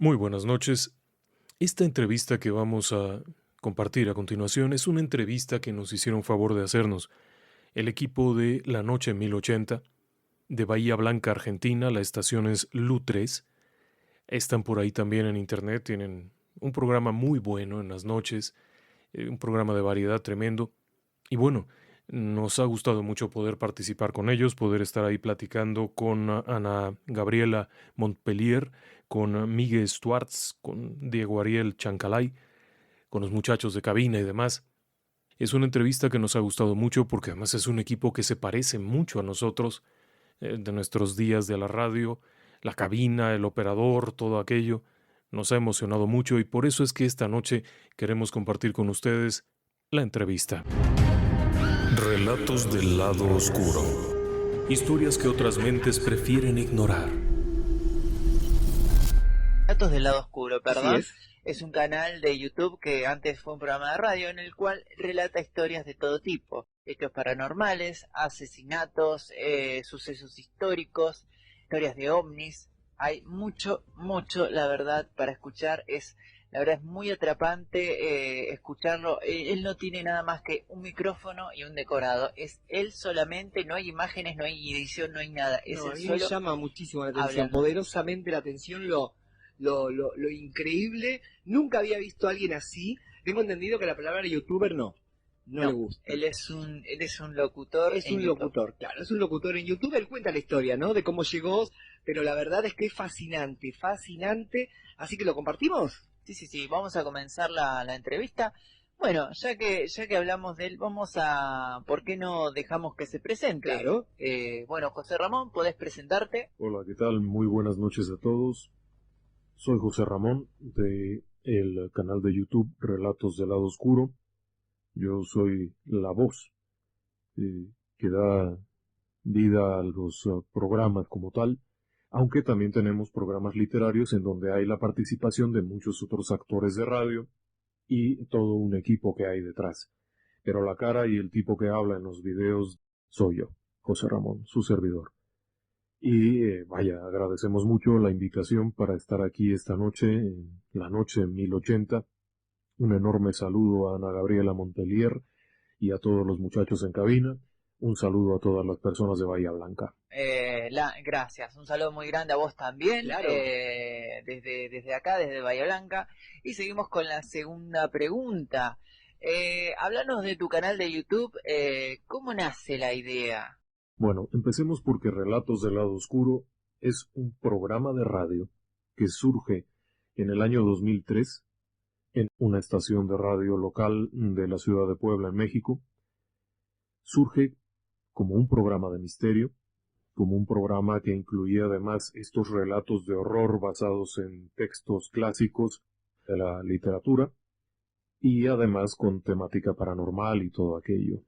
Muy buenas noches. Esta entrevista que vamos a compartir a continuación es una entrevista que nos hicieron favor de hacernos el equipo de La Noche 1080 de Bahía Blanca, Argentina. La estación es LU3. Están por ahí también en internet. Tienen un programa muy bueno en las noches, un programa de variedad tremendo. Y bueno, nos ha gustado mucho poder participar con ellos, poder estar ahí platicando con Ana Gabriela Montpellier, con Miguel Stuartz, con Diego Ariel Chancalay, con los muchachos de cabina y demás. Es una entrevista que nos ha gustado mucho porque además es un equipo que se parece mucho a nosotros, de nuestros días de la radio, la cabina, el operador, todo aquello. Nos ha emocionado mucho y por eso es que esta noche queremos compartir con ustedes la entrevista. Relatos del lado oscuro. Historias que otras mentes prefieren ignorar. Datos del lado oscuro, Así perdón. es. Es un canal de YouTube que antes fue un programa de radio en el cual relata historias de todo tipo. Hechos paranormales, asesinatos, sucesos históricos, historias de ovnis. Hay mucho, la verdad, para escuchar. La verdad es muy atrapante escucharlo. Él no tiene nada más que un micrófono y un decorado. Es él solamente, no hay imágenes, no hay edición, no hay nada. Es No, a él mí me solo llama muchísimo la atención, hablando. poderosamente la atención, lo increíble. Nunca había visto a alguien así. Tengo entendido que la palabra youtuber no le No, gusta. él es un locutor Es en un YouTube. locutor, claro, es un locutor en YouTube. Él cuenta la historia, ¿no? De cómo llegó, pero la verdad es que es fascinante, fascinante. Así que lo compartimos. Sí, vamos a comenzar la entrevista. Bueno, ya que hablamos de él, ¿por qué no dejamos que se presente? Claro. Bueno, José Ramón, ¿podés presentarte? Hola, ¿qué tal? Muy buenas noches a todos. Soy José Ramón de el canal de YouTube Relatos del Lado Oscuro. Yo soy la voz que da vida a los programas como tal, aunque también tenemos programas literarios en donde hay la participación de muchos otros actores de radio y todo un equipo que hay detrás. Pero la cara y el tipo que habla en los videos soy yo, José Ramón, su servidor. Y vaya, agradecemos mucho la invitación para estar aquí esta noche, en la noche 1080. Un enorme saludo a Ana Gabriela Montpellier y a todos los muchachos en cabina. Un saludo a todas las personas de Bahía Blanca. Gracias, un saludo muy grande a vos también, Claro. desde acá, desde Bahía Blanca. Y seguimos con la segunda pregunta. Háblanos de tu canal de YouTube, ¿cómo nace la idea? Bueno, empecemos porque Relatos del Lado Oscuro es un programa de radio que surge en el año 2003 en una estación de radio local de la ciudad de Puebla, en México. Surge como un programa de misterio, como un programa que incluía además estos relatos de horror basados en textos clásicos de la literatura y además con temática paranormal y todo aquello.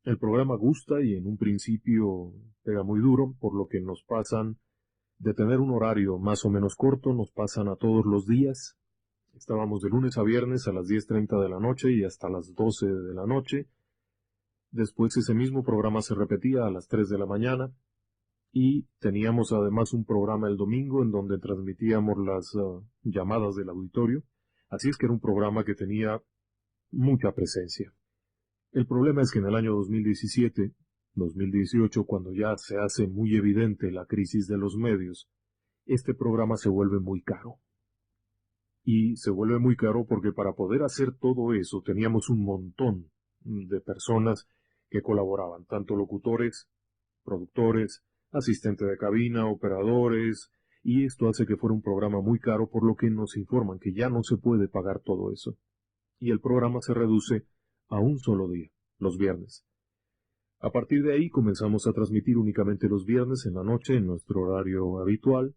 El programa gusta y en un principio pega muy duro, por lo que nos pasan de tener un horario más o menos corto, nos pasan a todos los días. Estábamos de lunes a viernes a las 10:30 de la noche y hasta las 12 de la noche. Después ese mismo programa se repetía a las 3 de la mañana y teníamos además un programa el domingo en donde transmitíamos las llamadas del auditorio. Así es que era un programa que tenía mucha presencia. El problema es que en el año 2017, 2018, cuando ya se hace muy evidente la crisis de los medios, este programa se vuelve muy caro. Y se vuelve muy caro porque para poder hacer todo eso teníamos un montón de personas que colaboraban, tanto locutores, productores, asistente de cabina, operadores, y esto hace que fuera un programa muy caro, por lo que nos informan que ya no se puede pagar todo eso. Y el programa se reduce a un solo día, los viernes. A partir de ahí comenzamos a transmitir únicamente los viernes en la noche en nuestro horario habitual,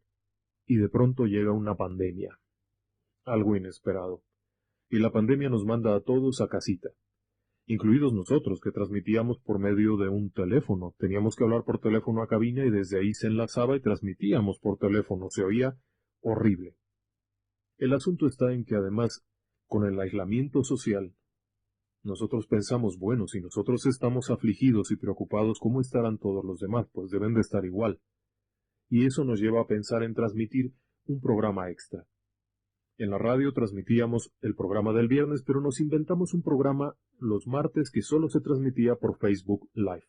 y de pronto llega una pandemia, algo inesperado, y la pandemia nos manda a todos a casita, incluidos nosotros que transmitíamos por medio de un teléfono. Teníamos que hablar por teléfono a cabina y desde ahí se enlazaba y transmitíamos por teléfono. Se oía horrible. El asunto está en que además, con el aislamiento social, nosotros pensamos, bueno, si nosotros estamos afligidos y preocupados, ¿cómo estarán todos los demás? Pues deben de estar igual. Y eso nos lleva a pensar en transmitir un programa extra. En la radio transmitíamos el programa del viernes, pero nos inventamos un programa los martes que solo se transmitía por Facebook Live.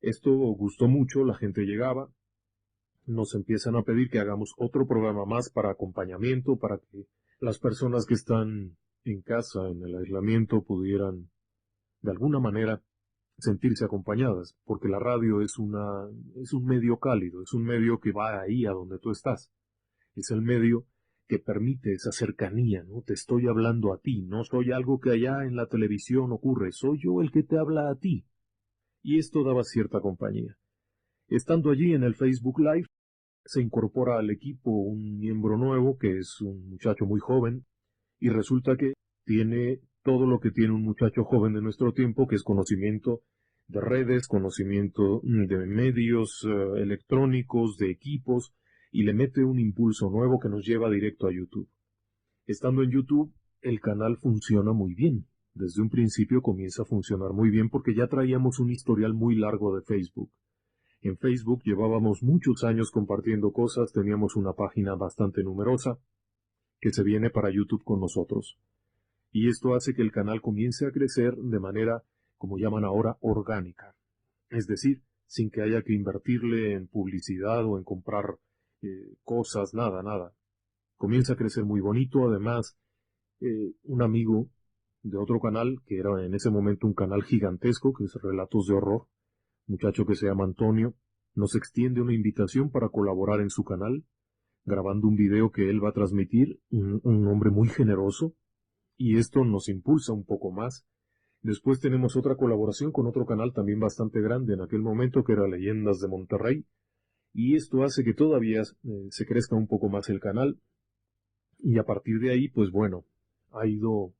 Esto gustó mucho, la gente llegaba, nos empiezan a pedir que hagamos otro programa más para acompañamiento, para que las personas que están en casa, en el aislamiento, pudieran de alguna manera sentirse acompañadas, porque la radio es un medio cálido, es un medio que va ahí a donde tú estás. Es el medio que permite esa cercanía, ¿no? Te estoy hablando a ti, no soy algo que allá en la televisión ocurre, soy yo el que te habla a ti. Y esto daba cierta compañía. Estando allí en el Facebook Live, se incorpora al equipo un miembro nuevo, que es un muchacho muy joven, y resulta que tiene todo lo que tiene un muchacho joven de nuestro tiempo, que es conocimiento de redes, conocimiento de medios electrónicos, de equipos, y le mete un impulso nuevo que nos lleva directo a YouTube. Estando en YouTube, el canal funciona muy bien. Desde un principio comienza a funcionar muy bien porque ya traíamos un historial muy largo de Facebook. En Facebook llevábamos muchos años compartiendo cosas, teníamos una página bastante numerosa que se viene para YouTube con nosotros. Y esto hace que el canal comience a crecer de manera, como llaman ahora, orgánica. Es decir, sin que haya que invertirle en publicidad o en comprar cosas, nada. Comienza a crecer muy bonito. Además, un amigo de otro canal, que era en ese momento un canal gigantesco, que es Relatos de Horror, muchacho que se llama Antonio, nos extiende una invitación para colaborar en su canal, grabando un video que él va a transmitir, un hombre muy generoso, y esto nos impulsa un poco más. Después tenemos otra colaboración con otro canal también bastante grande en aquel momento, que era Leyendas de Monterrey, y esto hace que todavía se crezca un poco más el canal, y a partir de ahí, pues bueno, ha ido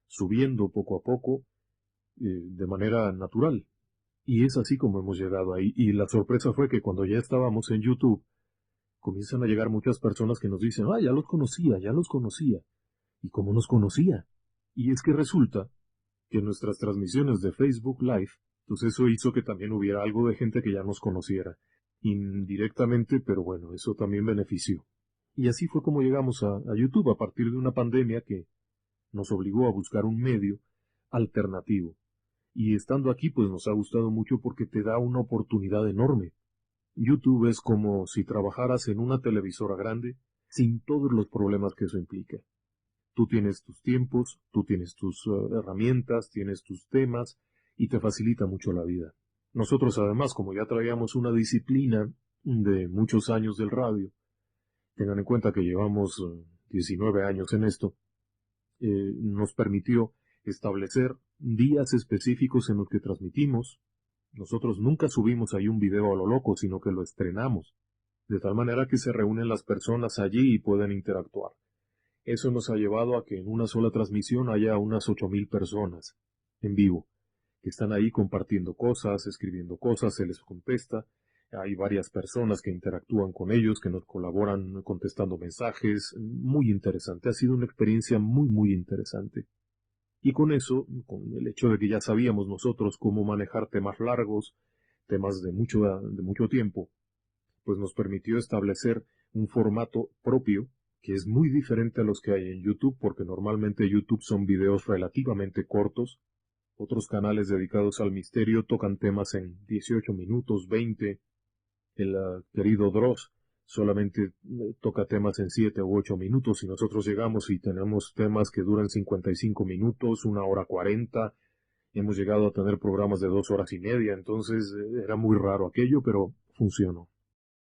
subiendo poco a poco, de manera natural. Y es así como hemos llegado ahí. Y la sorpresa fue que cuando ya estábamos en YouTube, comienzan a llegar muchas personas que nos dicen, ya los conocía. ¿Y cómo nos conocía? Y es que resulta que nuestras transmisiones de Facebook Live, pues eso hizo que también hubiera algo de gente que ya nos conociera. Indirectamente, pero bueno, eso también benefició. Y así fue como llegamos a YouTube a partir de una pandemia que nos obligó a buscar un medio alternativo. Y estando aquí, pues nos ha gustado mucho porque te da una oportunidad enorme. YouTube es como si trabajaras en una televisora grande sin todos los problemas que eso implica. Tú tienes tus tiempos, tú tienes tus herramientas, tienes tus temas y te facilita mucho la vida. Nosotros además, como ya traíamos una disciplina de muchos años del radio, tengan en cuenta que llevamos 19 años en esto, nos permitió establecer días específicos en los que transmitimos. Nosotros nunca subimos ahí un video a lo loco, sino que lo estrenamos, de tal manera que se reúnen las personas allí y pueden interactuar. Eso nos ha llevado a que en una sola transmisión haya unas 8,000 personas en vivo, que están ahí compartiendo cosas, escribiendo cosas, se les contesta. Hay varias personas que interactúan con ellos, que nos colaboran contestando mensajes. Muy interesante, ha sido una experiencia muy interesante. Y con eso, con el hecho de que ya sabíamos nosotros cómo manejar temas largos, temas de mucho tiempo, pues nos permitió establecer un formato propio que es muy diferente a los que hay en YouTube, porque normalmente YouTube son videos relativamente cortos. Otros canales dedicados al misterio tocan temas en 18 minutos, 20. El querido Dross solamente toca temas en 7 u 8 minutos y nosotros llegamos y tenemos temas que duran 55 minutos, 1 hora 40. Hemos llegado a tener programas de 2 horas y media, entonces era muy raro aquello, pero funcionó.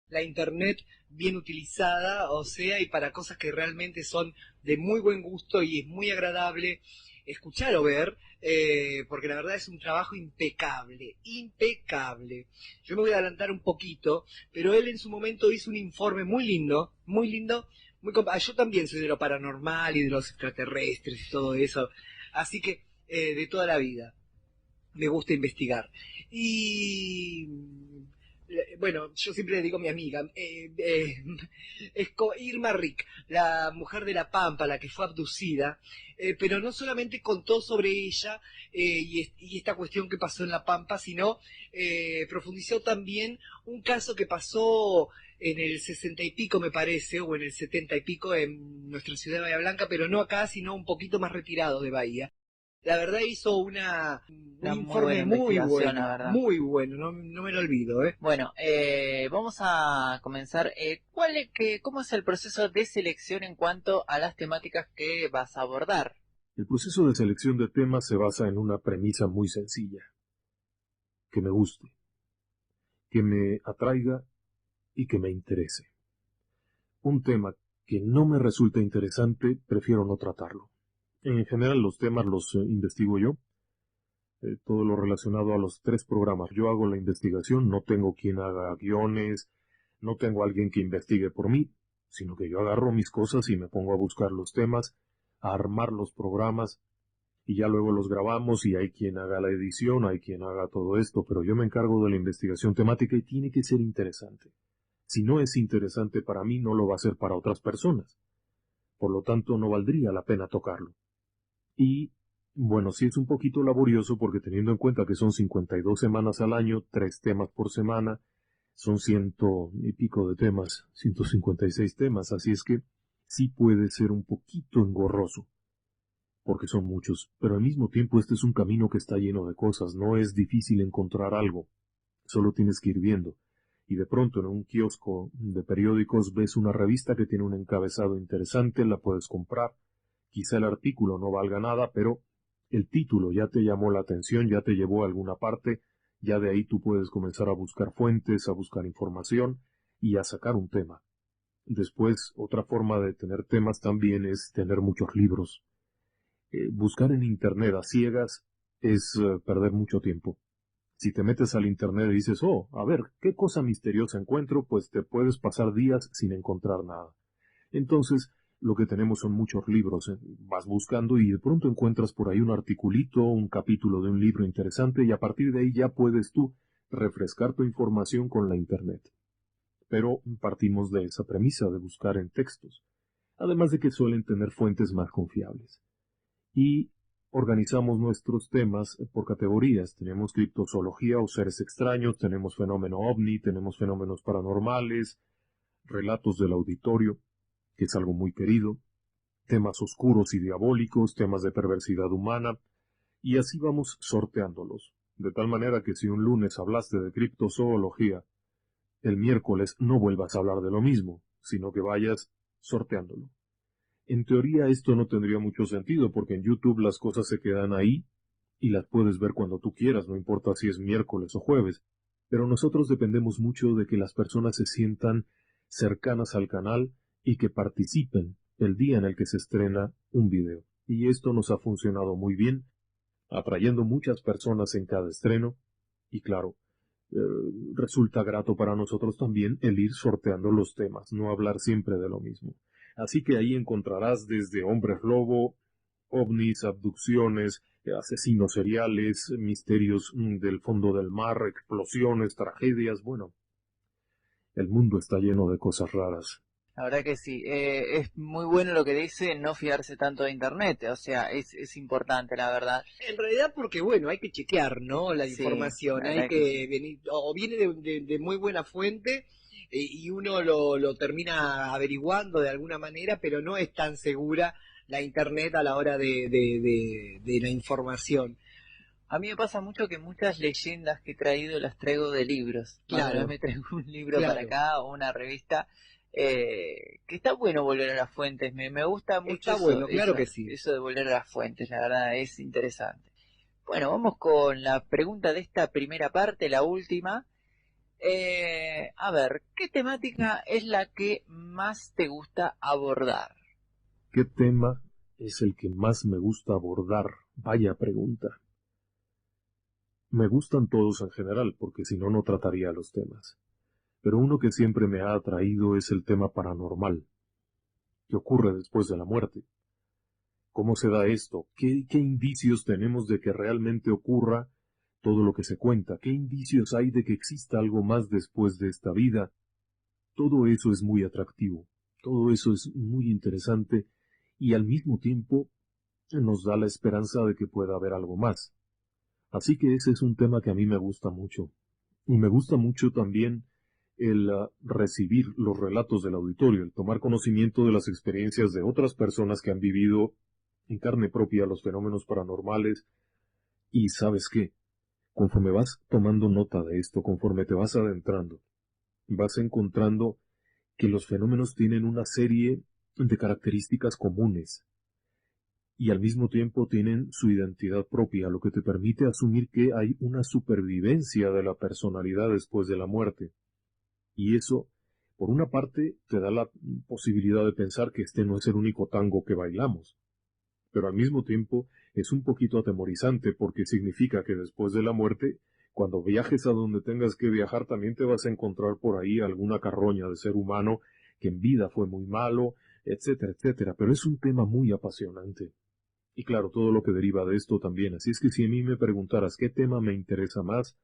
La internet bien utilizada, o sea, y para cosas que realmente son de muy buen gusto y es muy agradable escuchar o ver, porque la verdad es un trabajo impecable. Yo me voy a adelantar un poquito, pero él en su momento hizo un informe muy lindo, yo también soy de lo paranormal y de los extraterrestres y todo eso, así que de toda la vida me gusta investigar. Y bueno, yo siempre le digo a mi amiga, es Irma Rick, la mujer de La Pampa, la que fue abducida, pero no solamente contó sobre ella y esta cuestión que pasó en La Pampa, sino profundizó también un caso que pasó en el 60 y pico me parece, o en el 70 y pico en nuestra ciudad de Bahía Blanca, pero no acá, sino un poquito más retirado de Bahía. La verdad hizo un Una muy buena informe muy investigación, la bueno, verdad. muy bueno, no me lo olvido, ¿eh? Bueno, vamos a comenzar. ¿Cómo es el proceso de selección en cuanto a las temáticas que vas a abordar? El proceso de selección de temas se basa en una premisa muy sencilla: que me guste, que me atraiga y que me interese. Un tema que no me resulta interesante, prefiero no tratarlo. En general los temas los investigo yo, todo lo relacionado a los 3 programas. Yo hago la investigación, no tengo quien haga guiones, no tengo alguien que investigue por mí, sino que yo agarro mis cosas y me pongo a buscar los temas, a armar los programas, y ya luego los grabamos y hay quien haga la edición, hay quien haga todo esto, pero yo me encargo de la investigación temática y tiene que ser interesante. Si no es interesante para mí, no lo va a ser para otras personas. Por lo tanto, no valdría la pena tocarlo. Y, bueno, sí es un poquito laborioso porque teniendo en cuenta que son 52 semanas al año, 3 temas por semana, son 100 y pico de temas, 156 temas, así es que sí puede ser un poquito engorroso, porque son muchos, pero al mismo tiempo este es un camino que está lleno de cosas, no es difícil encontrar algo, solo tienes que ir viendo. Y de pronto en un kiosco de periódicos ves una revista que tiene un encabezado interesante, la puedes comprar. Quizá el artículo no valga nada, pero el título ya te llamó la atención, ya te llevó a alguna parte, ya de ahí tú puedes comenzar a buscar fuentes, a buscar información y a sacar un tema. Después, otra forma de tener temas también es tener muchos libros. Buscar en Internet a ciegas es perder mucho tiempo. Si te metes al Internet y dices, oh, a ver, ¿qué cosa misteriosa encuentro? Pues te puedes pasar días sin encontrar nada. Entonces, lo que tenemos son muchos libros. Vas buscando y de pronto encuentras por ahí un articulito, un capítulo de un libro interesante y a partir de ahí ya puedes tú refrescar tu información con la Internet. Pero partimos de esa premisa de buscar en textos, además de que suelen tener fuentes más confiables. Y organizamos nuestros temas por categorías. Tenemos criptozoología o seres extraños, tenemos fenómeno ovni, tenemos fenómenos paranormales, relatos del auditorio, que es algo muy querido, temas oscuros y diabólicos, temas de perversidad humana, y así vamos sorteándolos, de tal manera que si un lunes hablaste de criptozoología, el miércoles no vuelvas a hablar de lo mismo, sino que vayas sorteándolo. En teoría esto no tendría mucho sentido porque en YouTube las cosas se quedan ahí y las puedes ver cuando tú quieras, no importa si es miércoles o jueves, pero nosotros dependemos mucho de que las personas se sientan cercanas al canal y que participen el día en el que se estrena un video. Y esto nos ha funcionado muy bien, atrayendo muchas personas en cada estreno y claro, resulta grato para nosotros también el ir sorteando los temas, no hablar siempre de lo mismo. Así que ahí encontrarás desde hombres lobo, ovnis, abducciones, asesinos seriales, misterios del fondo del mar, explosiones, tragedias, bueno, el mundo está lleno de cosas raras. La verdad que sí, es muy bueno lo que dice, no fiarse tanto de internet, o sea, es importante, la verdad. En realidad porque, bueno, hay que chequear, ¿no? La Sí, información, la hay verdad que sí. que venir, o viene de muy buena fuente y uno lo termina averiguando de alguna manera, pero no es tan segura la internet a la hora de la información. A mí me pasa mucho que muchas leyendas que he traído las traigo de libros. Más de una vez Claro, me traigo un libro para claro, acá o una revista, que está bueno volver a las fuentes. Me gusta mucho está bueno, claro que sí. eso de volver a las fuentes, la verdad es interesante. Bueno, vamos con la pregunta de esta primera parte, la última. A ver, ¿qué temática es la que más te gusta abordar? ¿Qué tema es el que más me gusta abordar? Vaya pregunta. Me gustan todos en general, porque si no, no trataría los temas. Pero uno que siempre me ha atraído es el tema paranormal. ¿Qué ocurre después de la muerte? ¿Cómo se da esto? ¿Qué indicios tenemos de que realmente ocurra todo lo que se cuenta? ¿Qué indicios hay de que exista algo más después de esta vida? Todo eso es muy atractivo, todo eso es muy interesante y al mismo tiempo nos da la esperanza de que pueda haber algo más. Así que ese es un tema que a mí me gusta mucho. Y me gusta mucho también el recibir los relatos del auditorio, el tomar conocimiento de las experiencias de otras personas que han vivido en carne propia los fenómenos paranormales. Y ¿sabes qué? Conforme vas tomando nota de esto, conforme te vas adentrando, vas encontrando que los fenómenos tienen una serie de características comunes y al mismo tiempo tienen su identidad propia, lo que te permite asumir que hay una supervivencia de la personalidad después de la muerte. Y eso, por una parte, te da la posibilidad de pensar que este no es el único tango que bailamos, pero al mismo tiempo es un poquito atemorizante porque significa que después de la muerte, cuando viajes a donde tengas que viajar, también te vas a encontrar por ahí alguna carroña de ser humano que en vida fue muy malo, etcétera, etcétera. Pero es un tema muy apasionante. Y claro, todo lo que deriva de esto también. Así es que si a mí me preguntaras qué tema me interesa más,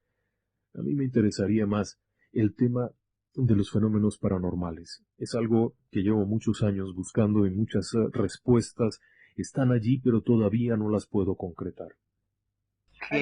a mí me interesaría más el tema de los fenómenos paranormales. Es algo que llevo muchos años buscando y muchas respuestas están allí, pero todavía no las puedo concretar.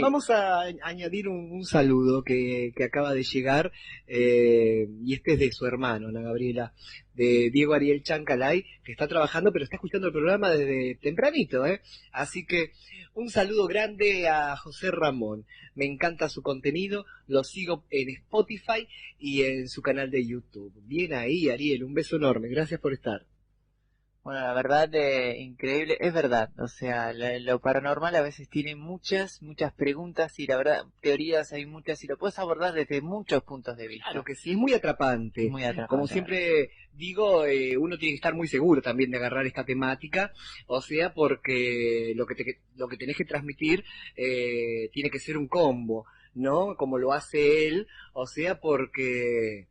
Vamos a añadir un saludo que acaba de llegar, y este es de su hermano, Ana Gabriela, de Diego Ariel Chancalay, que está trabajando, pero está escuchando el programa desde tempranito, ¿eh? Así que un saludo grande a José Ramón. Me encanta su contenido, lo sigo en Spotify y en su canal de YouTube. Bien ahí, Ariel, un beso enorme, gracias por estar. Bueno, la verdad, increíble, es verdad, o sea, lo paranormal a veces tiene muchas preguntas y la verdad, teorías hay muchas y lo puedes abordar desde muchos puntos de vista. Claro que sí, es muy atrapante. Muy atrapante. Como siempre digo, uno tiene que estar muy seguro también de agarrar esta temática, o sea, porque lo que tenés que transmitir tiene que ser un combo, ¿no? Como lo hace él, o sea, porque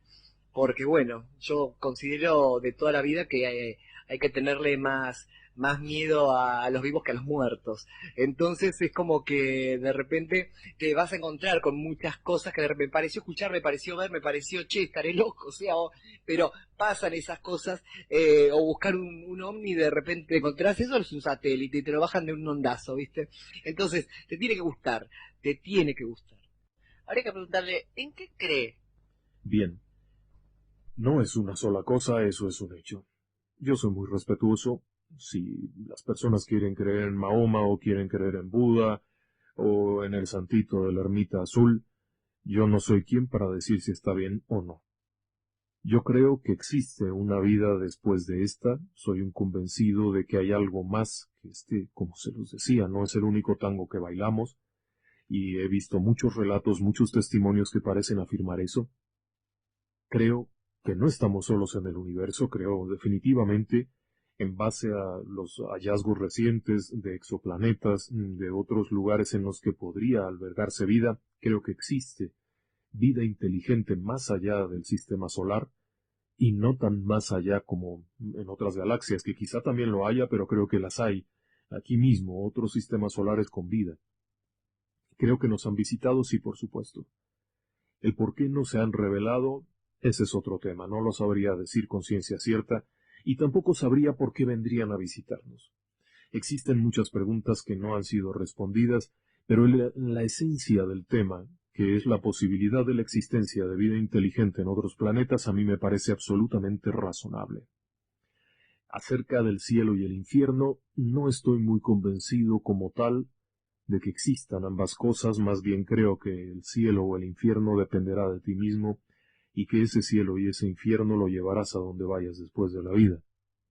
bueno, yo considero de toda la vida que hay que tenerle más miedo a los vivos que a los muertos. Entonces es como que de repente te vas a encontrar con muchas cosas que me pareció escuchar, me pareció ver, me pareció, che, estaré loco, o sea, pero pasan esas cosas, o buscar un ovni y de repente encontrás eso, es un satélite y te lo bajan de un ondazo, ¿viste? Entonces te tiene que gustar, te tiene que gustar. Habría que preguntarle, ¿en qué cree? Bien, no es una sola cosa, eso es un hecho. Yo soy muy respetuoso. Si las personas quieren creer en Mahoma o quieren creer en Buda o en el santito de la ermita azul, yo no soy quien para decir si está bien o no. Yo creo que existe una vida después de esta, soy un convencido de que hay algo más que como se los decía, no es el único tango que bailamos, y he visto muchos relatos, muchos testimonios que parecen afirmar eso. Creo que no estamos solos en el universo, creo definitivamente, en base a los hallazgos recientes de exoplanetas, de otros lugares en los que podría albergarse vida, creo que existe vida inteligente más allá del sistema solar y no tan más allá como en otras galaxias, que quizá también lo haya, pero creo que las hay aquí mismo, otros sistemas solares con vida. Creo que nos han visitado, sí, por supuesto. El por qué no se han revelado, ese es otro tema, no lo sabría decir con ciencia cierta, y tampoco sabría por qué vendrían a visitarnos. Existen muchas preguntas que no han sido respondidas, pero la esencia del tema, que es la posibilidad de la existencia de vida inteligente en otros planetas, a mí me parece absolutamente razonable. Acerca del cielo y el infierno, no estoy muy convencido como tal de que existan ambas cosas, más bien creo que el cielo o el infierno dependerá de ti mismo, y que ese cielo y ese infierno lo llevarás a donde vayas después de la vida.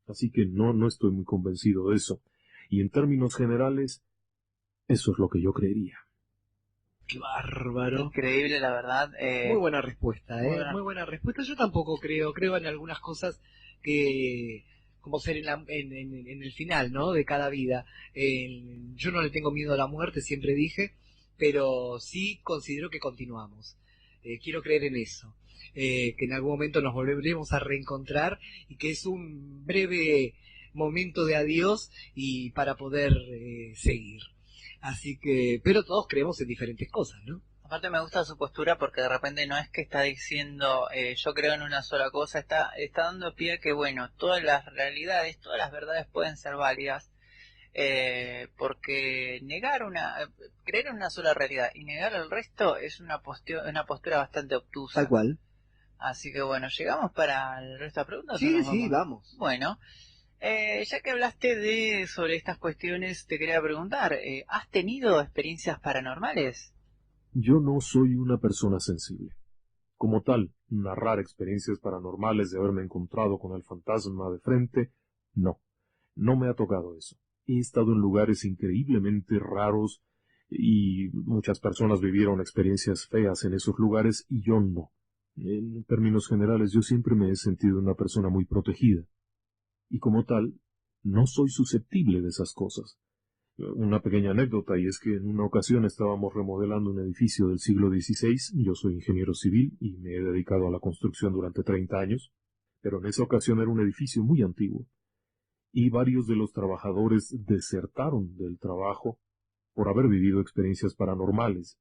Así que no estoy muy convencido de eso. Y en términos generales, eso es lo que yo creería. ¡Qué bárbaro! Increíble, la verdad. Muy buena respuesta, muy buena. Muy buena respuesta. Yo tampoco creo en algunas cosas que, como ser en el final, ¿no? De cada vida. Yo no le tengo miedo a la muerte, siempre dije, pero sí considero que continuamos. Quiero creer en eso. Que en algún momento nos volveremos a reencontrar y que es un breve momento de adiós y para poder seguir. Así que, pero todos creemos en diferentes cosas, ¿no? Aparte me gusta su postura porque de repente no es que está diciendo yo creo en una sola cosa, está dando pie a que bueno, todas las realidades, todas las verdades pueden ser válidas, porque creer en una sola realidad y negar el resto es una postura bastante obtusa. Tal cual. Así que bueno, ¿llegamos para el resto de preguntas o Sí, nos sí, vamos? vamos. Bueno, ya que hablaste sobre estas cuestiones, te quería preguntar, ¿has tenido experiencias paranormales? Yo no soy una persona sensible. Como tal, narrar experiencias paranormales de haberme encontrado con el fantasma de frente, no, no me ha tocado eso. He estado en lugares increíblemente raros y muchas personas vivieron experiencias feas en esos lugares y yo no. En términos generales, yo siempre me he sentido una persona muy protegida y como tal, no soy susceptible de esas cosas. Una pequeña anécdota, y es que en una ocasión estábamos remodelando un edificio del siglo XVI, yo soy ingeniero civil y me he dedicado a la construcción durante 30 años, pero en esa ocasión era un edificio muy antiguo, y varios de los trabajadores desertaron del trabajo por haber vivido experiencias paranormales.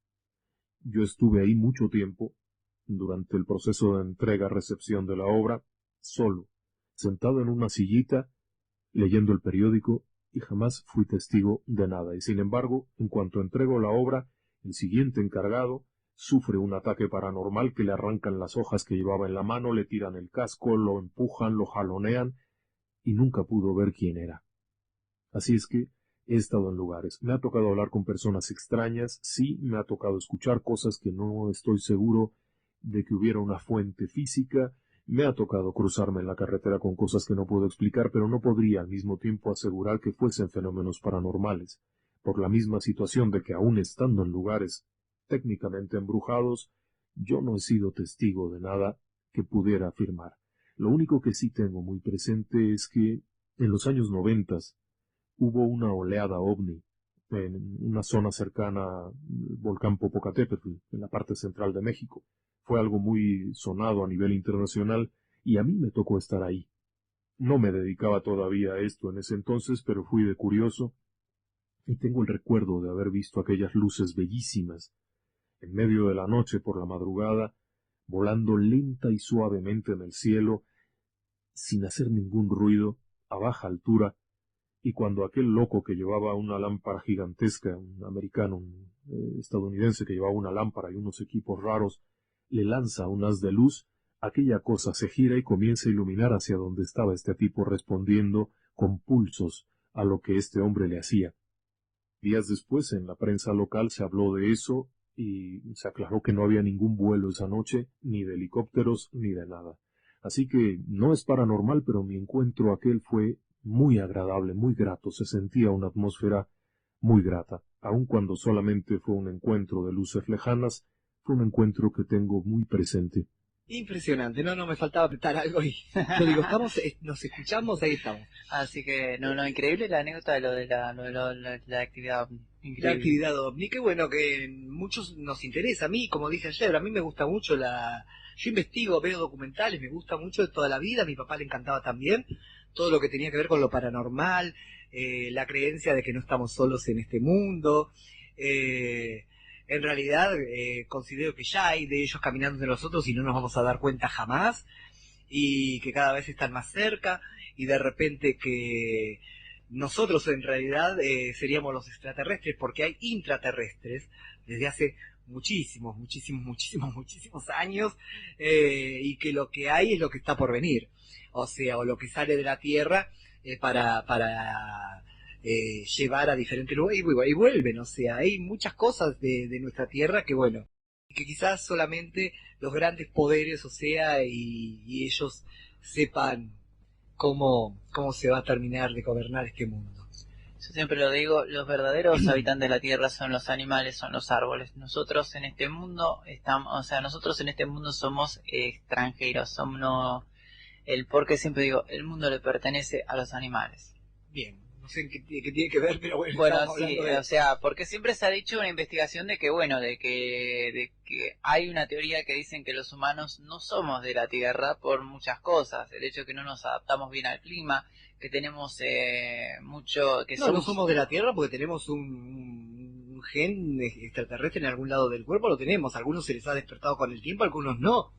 Yo estuve ahí mucho tiempo, durante el proceso de entrega-recepción de la obra, solo, sentado en una sillita, leyendo el periódico, y jamás fui testigo de nada. Y sin embargo, en cuanto entrego la obra, el siguiente encargado sufre un ataque paranormal que le arrancan las hojas que llevaba en la mano, le tiran el casco, lo empujan, lo jalonean, y nunca pudo ver quién era. Así es que he estado en lugares. Me ha tocado hablar con personas extrañas, sí, me ha tocado escuchar cosas que no estoy seguro de que hubiera una fuente física, me ha tocado cruzarme en la carretera con cosas que no puedo explicar, pero no podría al mismo tiempo asegurar que fuesen fenómenos paranormales, por la misma situación de que aun estando en lugares técnicamente embrujados, yo no he sido testigo de nada que pudiera afirmar. Lo único que sí tengo muy presente es que en los años 90 hubo una oleada ovni en una zona cercana al volcán Popocatépetl, en la parte central de México. Fue algo muy sonado a nivel internacional y a mí me tocó estar ahí. No me dedicaba todavía a esto en ese entonces, pero fui de curioso y tengo el recuerdo de haber visto aquellas luces bellísimas en medio de la noche por la madrugada, volando lenta y suavemente en el cielo, sin hacer ningún ruido, a baja altura, y cuando aquel loco que llevaba una lámpara gigantesca, un americano, un estadounidense que llevaba una lámpara y unos equipos raros, le lanza un haz de luz, aquella cosa se gira y comienza a iluminar hacia donde estaba este tipo respondiendo con pulsos a lo que este hombre le hacía. Días después, en la prensa local se habló de eso y se aclaró que no había ningún vuelo esa noche, ni de helicópteros, ni de nada. Así que no es paranormal, pero mi encuentro aquel fue muy agradable, muy grato, se sentía una atmósfera muy grata, aun cuando solamente fue un encuentro de luces lejanas, fue un encuentro que tengo muy presente. Impresionante, no, me faltaba apretar algo y yo digo, estamos, nos escuchamos, ahí estamos. Así que, no, increíble la anécdota de lo de la actividad ovni. La Increíble. actividad ovni, qué bueno que muchos nos interesa, a mí, como dije ayer, a mí me gusta mucho yo investigo, veo documentales, me gusta mucho de toda la vida, a mi papá le encantaba también, todo lo que tenía que ver con lo paranormal, la creencia de que no estamos solos en este mundo, en realidad considero que ya hay de ellos caminando de nosotros y no nos vamos a dar cuenta jamás, y que cada vez están más cerca, y de repente que nosotros en realidad seríamos los extraterrestres, porque hay intraterrestres desde hace muchísimos años, y que lo que hay es lo que está por venir, o sea, o lo que sale de la Tierra para llevar a diferentes lugares y vuelven, o sea, hay muchas cosas de nuestra Tierra que bueno, que quizás solamente los grandes poderes, o sea, y ellos sepan cómo se va a terminar de gobernar este mundo. Yo siempre lo digo, los verdaderos habitantes de la Tierra son los animales, son los árboles. Nosotros en este mundo nosotros en este mundo somos extranjeros, somos porque siempre digo, el mundo le pertenece a los animales. Bien, no sé qué tiene que ver, pero bueno, bueno, sí, o sea, porque siempre se ha dicho una investigación de que hay una teoría que dicen que los humanos no somos de la Tierra por muchas cosas, el hecho de que no nos adaptamos bien al clima, que tenemos no somos de la Tierra porque tenemos un gen extraterrestre en algún lado del cuerpo, lo tenemos, algunos se les ha despertado con el tiempo, algunos no,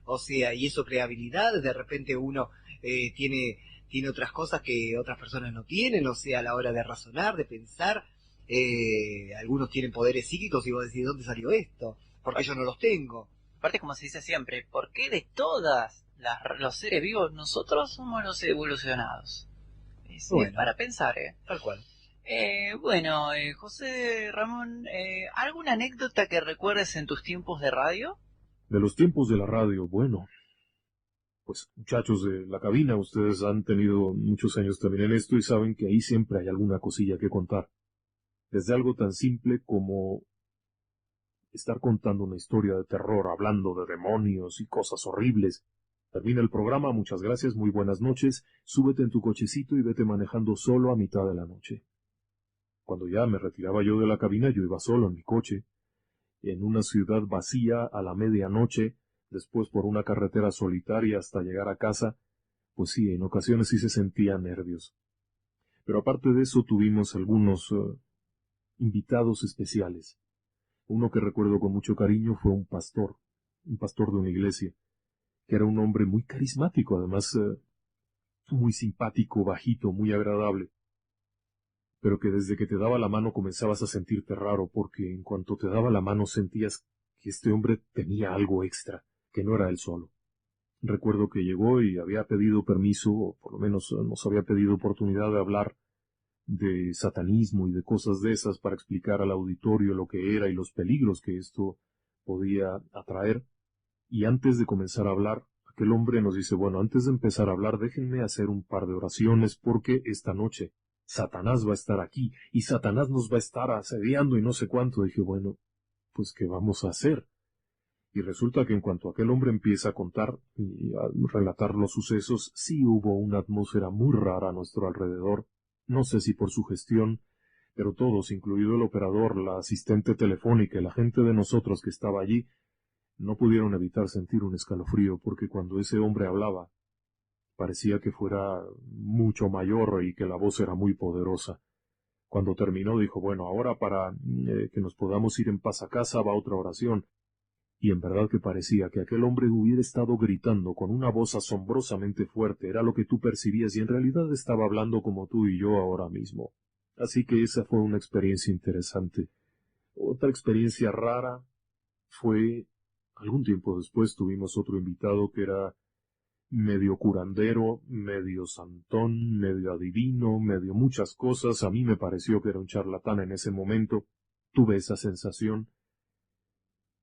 o sea, y eso crea habilidades, de repente uno tiene otras cosas que otras personas no tienen, o sea, a la hora de razonar, de pensar, algunos tienen poderes psíquicos y vos decís, ¿dónde salió esto? Porque yo no los tengo. aparte como se dice siempre, ¿por qué de todas los seres vivos nosotros somos los evolucionados? Es Bueno, para pensar, ¿eh? tal cual. Bueno, José Ramón, ¿alguna anécdota que recuerdes en tus tiempos de radio? De los tiempos de la radio, bueno, pues muchachos de la cabina, ustedes han tenido muchos años también en esto y saben que ahí siempre hay alguna cosilla que contar. Desde algo tan simple como estar contando una historia de terror, hablando de demonios y cosas horribles. Termina el programa, muchas gracias, muy buenas noches, súbete en tu cochecito y vete manejando solo a mitad de la noche. Cuando ya me retiraba yo de la cabina, yo iba solo en mi coche, en una ciudad vacía a la medianoche, después por una carretera solitaria hasta llegar a casa, pues sí, en ocasiones sí se sentía nervios. Pero aparte de eso tuvimos algunos invitados especiales. Uno que recuerdo con mucho cariño fue un pastor de una iglesia, que era un hombre muy carismático, además muy simpático, bajito, muy agradable, pero que desde que te daba la mano comenzabas a sentirte raro, porque en cuanto te daba la mano sentías que este hombre tenía algo extra, que no era él solo. Recuerdo que llegó y había pedido permiso, o por lo menos nos había pedido oportunidad de hablar de satanismo y de cosas de esas para explicar al auditorio lo que era y los peligros que esto podía atraer. Y antes de comenzar a hablar, aquel hombre nos dice, bueno, antes de empezar a hablar, déjenme hacer un par de oraciones porque esta noche Satanás va a estar aquí y Satanás nos va a estar asediando y no sé cuánto. Dije, bueno, pues ¿qué vamos a hacer? Y resulta que en cuanto aquel hombre empieza a contar y a relatar los sucesos, sí hubo una atmósfera muy rara a nuestro alrededor. No sé si por su gestión, pero todos, incluido el operador, la asistente telefónica y la gente de nosotros que estaba allí, no pudieron evitar sentir un escalofrío, porque cuando ese hombre hablaba, parecía que fuera mucho mayor y que la voz era muy poderosa. Cuando terminó dijo, bueno, ahora para que nos podamos ir en paz a casa va otra oración. Y en verdad que parecía que aquel hombre hubiera estado gritando con una voz asombrosamente fuerte, era lo que tú percibías y en realidad estaba hablando como tú y yo ahora mismo. Así que esa fue una experiencia interesante. Otra experiencia rara fue, algún tiempo después tuvimos otro invitado que era medio curandero, medio santón, medio adivino, medio muchas cosas. A mí me pareció que era un charlatán en ese momento. Tuve esa sensación,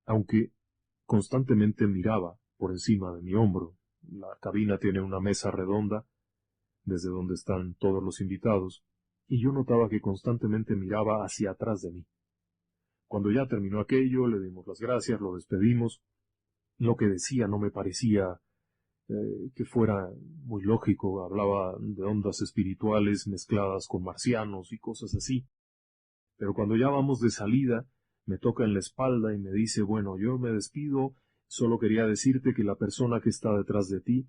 aunque constantemente miraba por encima de mi hombro. La cabina tiene una mesa redonda, desde donde están todos los invitados, y yo notaba que constantemente miraba hacia atrás de mí. Cuando ya terminó aquello, le dimos las gracias, lo despedimos. Lo que decía no me parecía que fuera muy lógico, hablaba de ondas espirituales mezcladas con marcianos y cosas así. Pero cuando ya vamos de salida, me toca en la espalda y me dice, bueno, yo me despido, solo quería decirte que la persona que está detrás de ti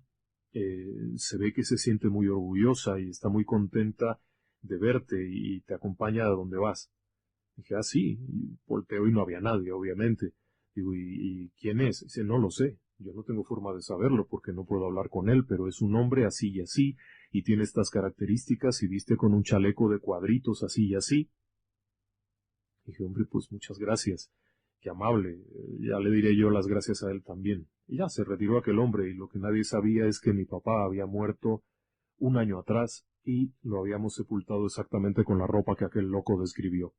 se ve que se siente muy orgullosa y está muy contenta de verte y te acompaña a donde vas. Dije, ah, sí, y volteo y no había nadie, obviamente. Digo, ¿y quién es? Dice, no lo sé, yo no tengo forma de saberlo porque no puedo hablar con él, pero es un hombre así y así, y tiene estas características y viste con un chaleco de cuadritos así y así. Dije, hombre, pues muchas gracias, qué amable, ya le diré yo las gracias a él también. Y ya se retiró aquel hombre, y lo que nadie sabía es que mi papá había muerto un año atrás y lo habíamos sepultado exactamente con la ropa que aquel loco describió.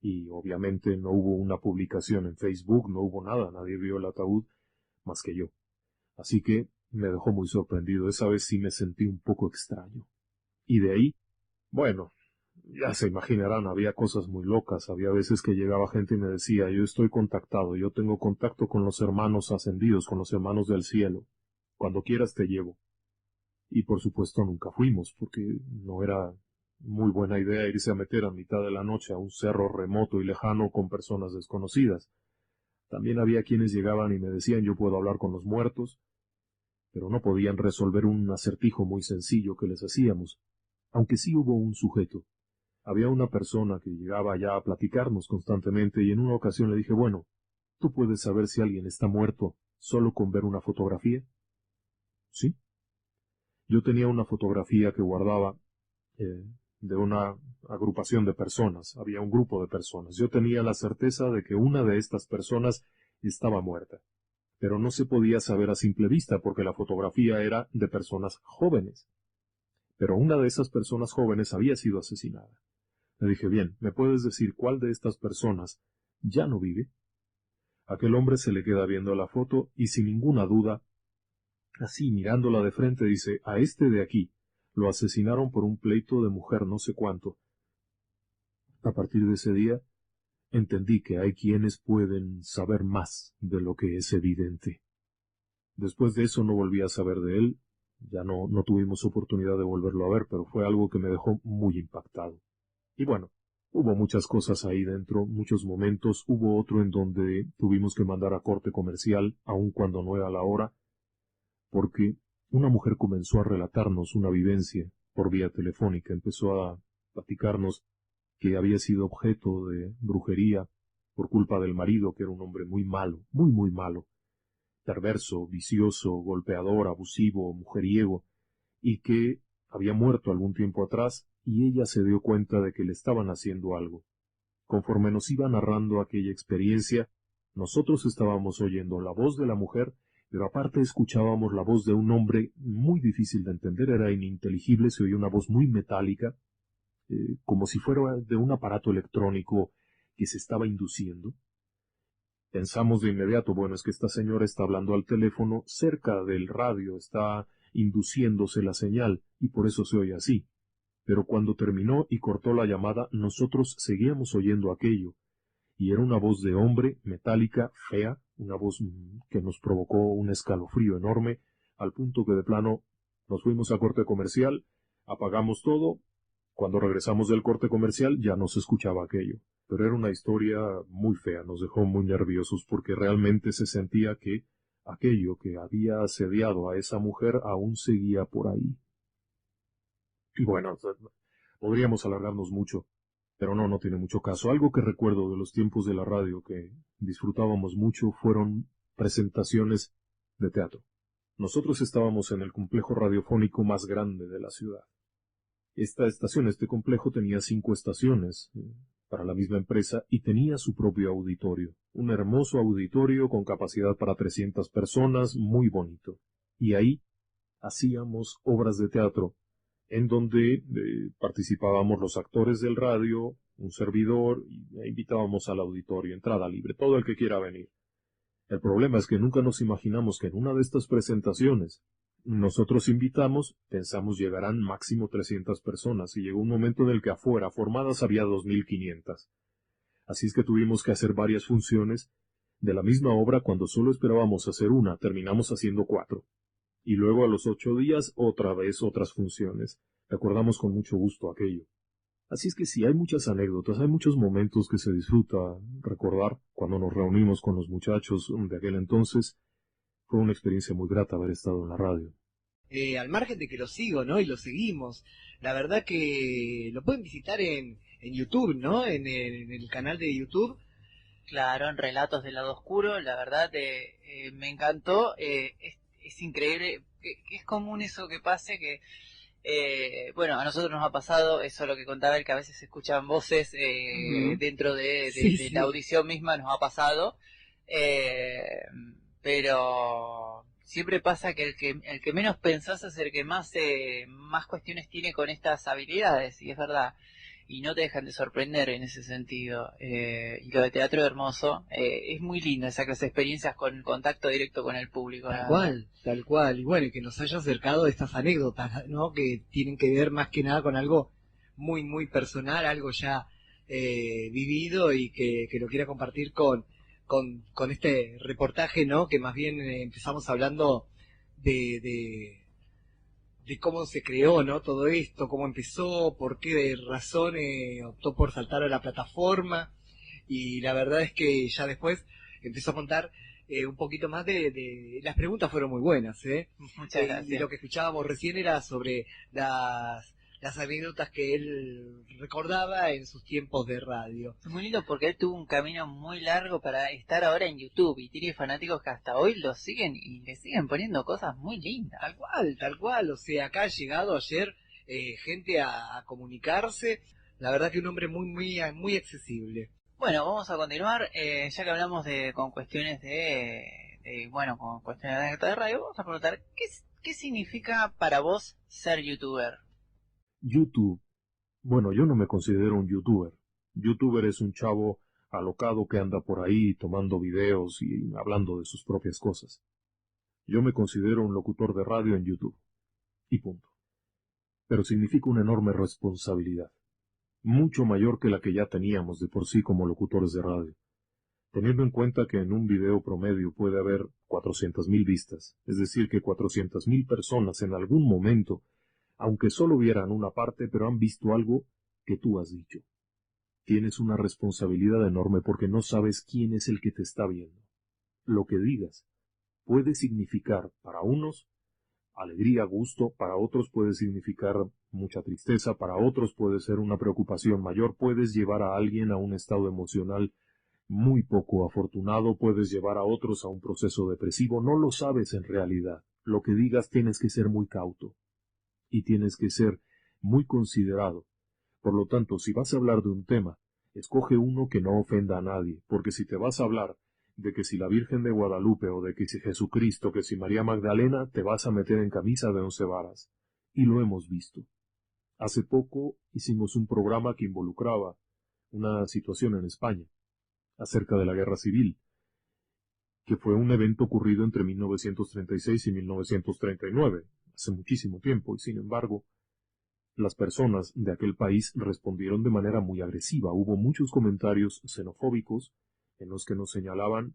Y obviamente no hubo una publicación en Facebook, no hubo nada, nadie vio el ataúd más que yo. Así que me dejó muy sorprendido, esa vez sí me sentí un poco extraño. Y de ahí, bueno, ya se imaginarán, había cosas muy locas, había veces que llegaba gente y me decía, yo estoy contactado, yo tengo contacto con los hermanos ascendidos, con los hermanos del cielo, cuando quieras te llevo. Y por supuesto nunca fuimos, porque no era muy buena idea irse a meter a mitad de la noche a un cerro remoto y lejano con personas desconocidas. También había quienes llegaban y me decían yo puedo hablar con los muertos, pero no podían resolver un acertijo muy sencillo que les hacíamos, aunque sí hubo un sujeto. Había una persona que llegaba ya a platicarnos constantemente y en una ocasión le dije, bueno, ¿tú puedes saber si alguien está muerto solo con ver una fotografía? Sí. Yo tenía una fotografía que guardaba de una agrupación de personas, había un grupo de personas. Yo tenía la certeza de que una de estas personas estaba muerta. pero no se podía saber a simple vista porque la fotografía era de personas jóvenes. Pero una de esas personas jóvenes había sido asesinada. Le dije, bien, ¿me puedes decir cuál de estas personas ya no vive? Aquel hombre se le queda viendo la foto y sin ninguna duda, así mirándola de frente, dice, a este de aquí lo asesinaron por un pleito de mujer no sé cuánto. A partir de ese día, entendí que hay quienes pueden saber más de lo que es evidente. Después de eso no volví a saber de él, ya no tuvimos oportunidad de volverlo a ver, pero fue algo que me dejó muy impactado. Y bueno, hubo muchas cosas ahí dentro, muchos momentos, hubo otro en donde tuvimos que mandar a corte comercial, aun cuando no era la hora, porque una mujer comenzó a relatarnos una vivencia por vía telefónica, empezó a platicarnos que había sido objeto de brujería por culpa del marido, que era un hombre muy malo, muy muy malo, perverso, vicioso, golpeador, abusivo, mujeriego, y que había muerto algún tiempo atrás, y ella se dio cuenta de que le estaban haciendo algo. Conforme nos iba narrando aquella experiencia, nosotros estábamos oyendo la voz de la mujer, pero aparte escuchábamos la voz de un hombre muy difícil de entender, era ininteligible, se oía una voz muy metálica, como si fuera de un aparato electrónico que se estaba induciendo. Pensamos de inmediato, bueno, es que esta señora está hablando al teléfono cerca del radio, está induciéndose la señal, y por eso se oye así. Pero cuando terminó y cortó la llamada, nosotros seguíamos oyendo aquello, y era una voz de hombre, metálica, fea, una voz que nos provocó un escalofrío enorme, al punto que de plano nos fuimos a corte comercial, apagamos todo. Cuando regresamos del corte comercial ya no se escuchaba aquello, pero era una historia muy fea, nos dejó muy nerviosos porque realmente se sentía que aquello que había asediado a esa mujer aún seguía por ahí. Y bueno, podríamos alargarnos mucho, pero no tiene mucho caso. Algo que recuerdo de los tiempos de la radio que disfrutábamos mucho fueron presentaciones de teatro. Nosotros estábamos en el complejo radiofónico más grande de la ciudad. Este complejo tenía 5 estaciones para la misma empresa y tenía su propio auditorio. Un hermoso auditorio con capacidad para 300 personas, muy bonito. Y ahí hacíamos obras de teatro en donde participábamos los actores del radio, un servidor, e invitábamos al auditorio, entrada libre, todo el que quiera venir. El problema es que nunca nos imaginamos que en una de estas presentaciones nosotros invitamos, pensamos llegarán máximo 300 personas, y llegó un momento en el que afuera, formadas, había 2500. Así es que tuvimos que hacer varias funciones de la misma obra. Cuando solo esperábamos hacer una, terminamos haciendo 4. Y luego a los 8 días, otra vez otras funciones. Recordamos con mucho gusto aquello. Así es que sí, hay muchas anécdotas, hay muchos momentos que se disfruta recordar cuando nos reunimos con los muchachos de aquel entonces. Fue una experiencia muy grata haber estado en la radio. Al margen de que lo sigo, ¿no? Y lo seguimos. La verdad que lo pueden visitar en YouTube, ¿no? En el canal de YouTube. Claro, en Relatos del Lado Oscuro, la verdad me encantó. Es increíble, que es común eso que pase, que bueno, a nosotros nos ha pasado, eso lo que contaba él, que a veces se escuchan voces dentro de la audición misma, nos ha pasado. Pero siempre pasa que el que menos pensás es el que más cuestiones tiene con estas habilidades, y es verdad, y no te dejan de sorprender en ese sentido. Y lo de teatro hermoso, es muy lindo esa clase de experiencias con contacto directo con el público. Tal cual, y bueno, y que nos haya acercado estas anécdotas, ¿no? Que tienen que ver más que nada con algo muy, muy personal, algo ya vivido, y que lo quiera compartir con este reportaje, ¿no? Que más bien empezamos hablando de cómo se creó, ¿no? Todo esto, cómo empezó, por qué razón optó por saltar a la plataforma, y la verdad es que ya después empezó a contar un poquito más de las preguntas. Fueron muy buenas, Muchas gracias. Y lo que escuchábamos recién era sobre las anécdotas que él recordaba en sus tiempos de radio. Es muy lindo porque él tuvo un camino muy largo para estar ahora en YouTube, y tiene fanáticos que hasta hoy lo siguen y le siguen poniendo cosas muy lindas. Tal cual, o sea, acá ha llegado ayer gente a comunicarse. La verdad que un hombre muy, muy, muy accesible. Bueno, vamos a continuar, ya que hablamos con cuestiones de bueno, con cuestiones de anécdota de radio, vamos a preguntar, ¿qué significa para vos ser youtuber? YouTube. Bueno, yo no me considero un youtuber. Youtuber es un chavo alocado que anda por ahí tomando videos y hablando de sus propias cosas. Yo me considero un locutor de radio en YouTube. Y punto. Pero significa una enorme responsabilidad, mucho mayor que la que ya teníamos de por sí como locutores de radio. Teniendo en cuenta que en un video promedio puede haber 400.000 vistas, es decir, que 400.000 personas en algún momento, aunque solo vieran una parte, pero han visto algo que tú has dicho. Tienes una responsabilidad enorme porque no sabes quién es el que te está viendo. Lo que digas puede significar para unos alegría, gusto, para otros puede significar mucha tristeza, para otros puede ser una preocupación mayor, puedes llevar a alguien a un estado emocional muy poco afortunado, puedes llevar a otros a un proceso depresivo, no lo sabes en realidad. Lo que digas tienes que ser muy cauto y tienes que ser muy considerado. Por lo tanto, si vas a hablar de un tema, escoge uno que no ofenda a nadie, porque si te vas a hablar de que si la Virgen de Guadalupe o de que si Jesucristo, que si María Magdalena, te vas a meter en camisa de 11 varas. Y lo hemos visto. Hace poco hicimos un programa que involucraba una situación en España, acerca de la Guerra Civil, que fue un evento ocurrido entre 1936 y 1939, hace muchísimo tiempo, y sin embargo, las personas de aquel país respondieron de manera muy agresiva. Hubo muchos comentarios xenofóbicos en los que nos señalaban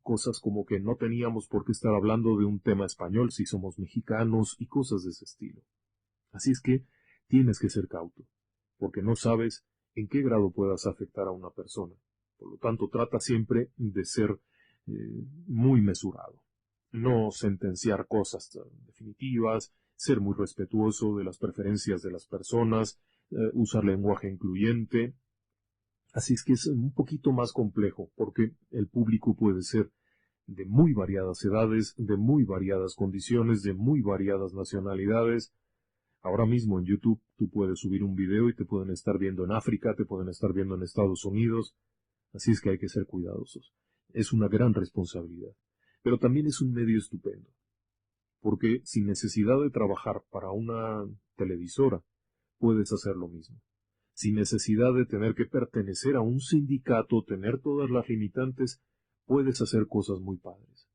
cosas como que no teníamos por qué estar hablando de un tema español si somos mexicanos y cosas de ese estilo. Así es que tienes que ser cauto, porque no sabes en qué grado puedas afectar a una persona. Por lo tanto, trata siempre de ser muy mesurado. No sentenciar cosas definitivas, ser muy respetuoso de las preferencias de las personas, usar lenguaje incluyente. Así es que es un poquito más complejo, porque el público puede ser de muy variadas edades, de muy variadas condiciones, de muy variadas nacionalidades. Ahora mismo en YouTube tú puedes subir un video y te pueden estar viendo en África, te pueden estar viendo en Estados Unidos. Así es que hay que ser cuidadosos. Es una gran responsabilidad. Pero también es un medio estupendo. Porque sin necesidad de trabajar para una televisora, puedes hacer lo mismo. Sin necesidad de tener que pertenecer a un sindicato, tener todas las limitantes, puedes hacer cosas muy padres.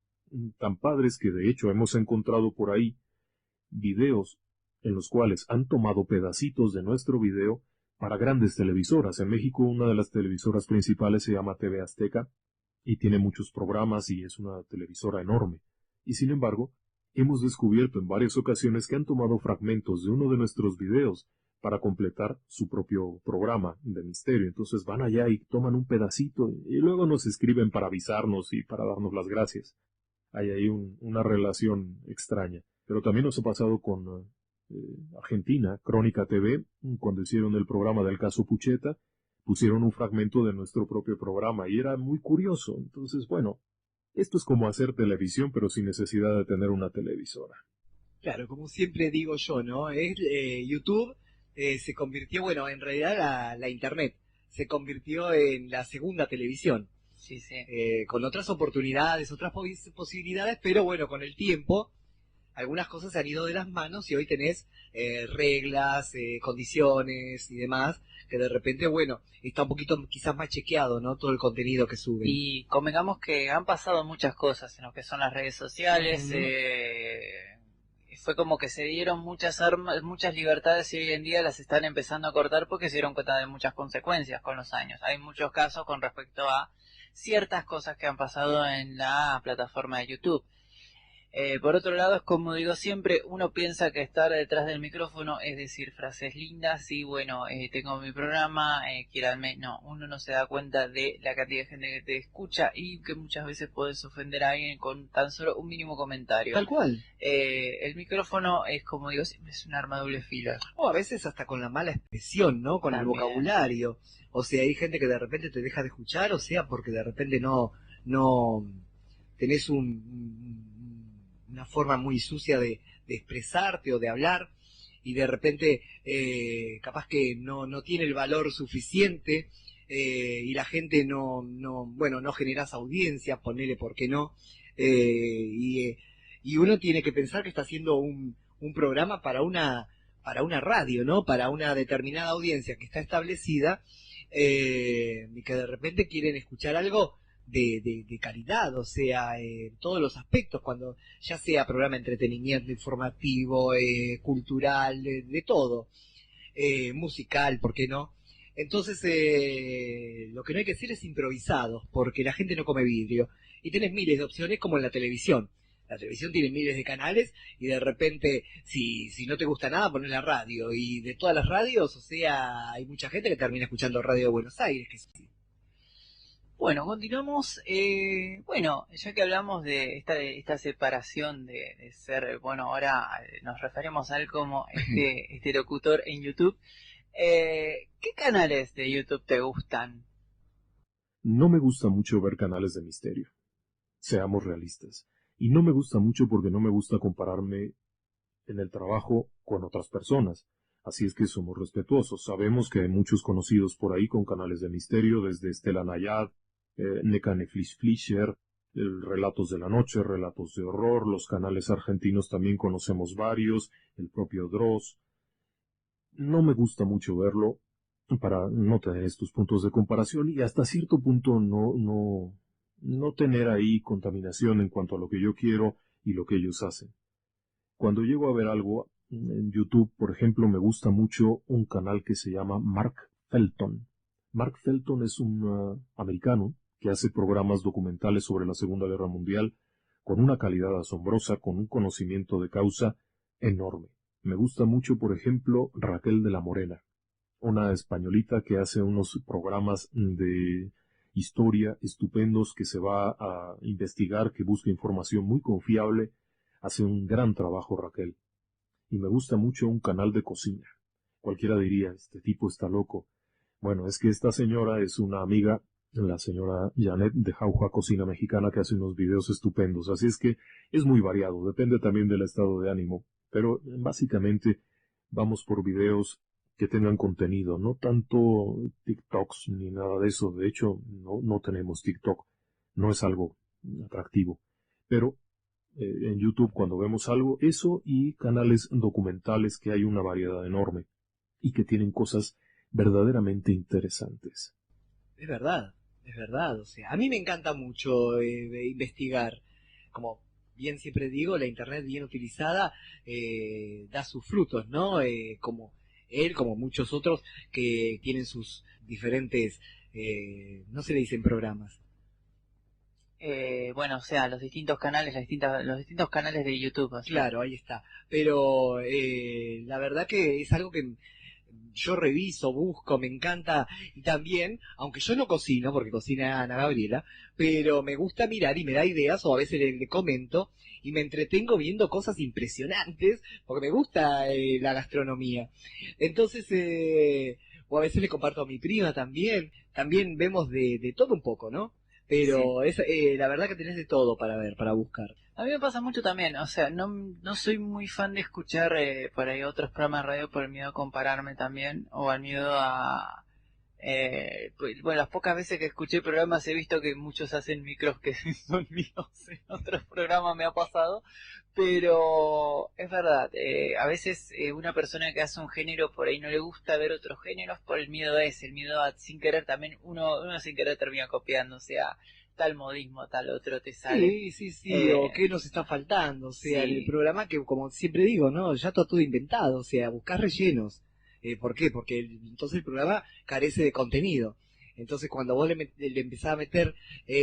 Tan padres que de hecho hemos encontrado por ahí videos en los cuales han tomado pedacitos de nuestro video para grandes televisoras. En México una de las televisoras principales se llama TV Azteca y tiene muchos programas y es una televisora enorme. Y sin embargo, hemos descubierto en varias ocasiones que han tomado fragmentos de uno de nuestros videos para completar su propio programa de misterio. Entonces van allá y toman un pedacito y luego nos escriben para avisarnos y para darnos las gracias. Hay ahí una relación extraña. Pero también nos ha pasado con Argentina, Crónica TV, cuando hicieron el programa del caso Pucheta, pusieron un fragmento de nuestro propio programa y era muy curioso. Entonces, bueno, esto es como hacer televisión, pero sin necesidad de tener una televisora. Claro, como siempre digo yo, ¿no? YouTube se convirtió, bueno, en realidad la Internet se convirtió en la segunda televisión. Sí, sí. Con otras oportunidades, otras posibilidades, pero bueno, con el tiempo algunas cosas se han ido de las manos y hoy tenés reglas, condiciones y demás, que de repente, bueno, está un poquito quizás más chequeado, ¿no? Todo el contenido que suben. Y convengamos que han pasado muchas cosas en lo que son las redes sociales. Fue como que se dieron muchas armas, muchas libertades y hoy en día las están empezando a cortar porque se dieron cuenta de muchas consecuencias con los años. Hay muchos casos con respecto a ciertas cosas que han pasado en la plataforma de YouTube. Por otro lado, es como digo siempre, uno piensa que estar detrás del micrófono es decir frases lindas y bueno, tengo mi programa, quieranme. No, uno no se da cuenta de la cantidad de gente que te escucha y que muchas veces puedes ofender a alguien con tan solo un mínimo comentario. Tal cual. El micrófono es, como digo siempre, es un arma de doble filo. O a veces hasta con la mala expresión, ¿no? Con También. el vocabulario. O sea, hay gente que de repente te deja de escuchar, o sea, porque de repente no tenés una forma muy sucia de expresarte o de hablar y de repente capaz que no tiene el valor suficiente y la gente no generas audiencia, ponele por qué no. Y uno tiene que pensar que está haciendo un programa para una radio, ¿no? Para una determinada audiencia que está establecida, y que de repente quieren escuchar algo de calidad, o sea, en todos los aspectos, cuando ya sea programa de entretenimiento, informativo, cultural, de todo, musical, ¿por qué no? Entonces, lo que no hay que hacer es improvisados, porque la gente no come vidrio. Y tenés miles de opciones como en la televisión. La televisión tiene miles de canales y de repente, si no te gusta nada, pones la radio. Y de todas las radios, o sea, hay mucha gente que termina escuchando Radio de Buenos Aires. Bueno, continuamos. Bueno, ya que hablamos de esta separación de ser, bueno, ahora nos referimos a él como este locutor en YouTube. ¿Qué canales de YouTube te gustan? No me gusta mucho ver canales de misterio, seamos realistas. Y no me gusta mucho porque no me gusta compararme en el trabajo con otras personas. Así es que somos respetuosos. Sabemos que hay muchos conocidos por ahí con canales de misterio, desde Stella Nayad, Nekane Flisher, Relatos de la Noche, Relatos de Horror, los canales argentinos también conocemos varios, el propio Dross. No me gusta mucho verlo para no tener estos puntos de comparación y hasta cierto punto no tener ahí contaminación en cuanto a lo que yo quiero y lo que ellos hacen. Cuando llego a ver algo en YouTube, por ejemplo, me gusta mucho un canal que se llama Mark Felton. Mark Felton es un americano que hace programas documentales sobre la Segunda Guerra Mundial con una calidad asombrosa, con un conocimiento de causa enorme. Me gusta mucho, por ejemplo, Raquel de la Morena, una españolita que hace unos programas de historia estupendos, que se va a investigar, que busca información muy confiable. Hace un gran trabajo Raquel. Y me gusta mucho un canal de cocina. Cualquiera diría, este tipo está loco. Bueno, es que esta señora es una amiga, la señora Janet de Jauja Cocina Mexicana, que hace unos videos estupendos. Así es que es muy variado, depende también del estado de ánimo. Pero básicamente vamos por videos que tengan contenido, no tanto TikToks ni nada de eso. De hecho, no tenemos TikTok. No es algo atractivo. Pero en YouTube cuando vemos algo, eso y canales documentales que hay una variedad enorme y que tienen cosas verdaderamente interesantes. Es verdad, o sea, a mí me encanta mucho investigar, como bien siempre digo, la internet bien utilizada da sus frutos, ¿no? Como él, como muchos otros que tienen sus diferentes, no se le dicen programas. Bueno, o sea, los distintos canales, los distintos canales de YouTube. O sea. Claro, ahí está. Pero la verdad que es algo que yo reviso, busco, me encanta. Y también, aunque yo no cocino, porque cocina Ana Gabriela, pero me gusta mirar y me da ideas, o a veces le comento, y me entretengo viendo cosas impresionantes, porque me gusta la gastronomía. Entonces, o a veces le comparto a mi prima también. También vemos de todo un poco, ¿no? Pero Sí. es, la verdad que tenés de todo para ver, para buscar. A mí me pasa mucho también, o sea, no soy muy fan de escuchar por ahí otros programas de radio por el miedo a compararme también, o al miedo a... pues, bueno, las pocas veces que escuché programas he visto que muchos hacen micros que son míos, en otros programas me ha pasado, pero es verdad, a veces una persona que hace un género por ahí no le gusta ver otros géneros por el miedo ese, el miedo a sin querer también, uno sin querer termina copiando, o sea, tal modismo, tal otro te sale. Sí, o qué nos está faltando, o sea, el Sí, programa que, como siempre digo, ¿no? Ya está todo inventado, o sea, buscar rellenos. ¿Por qué? Porque entonces el programa carece de contenido. Entonces cuando vos le empezás a meter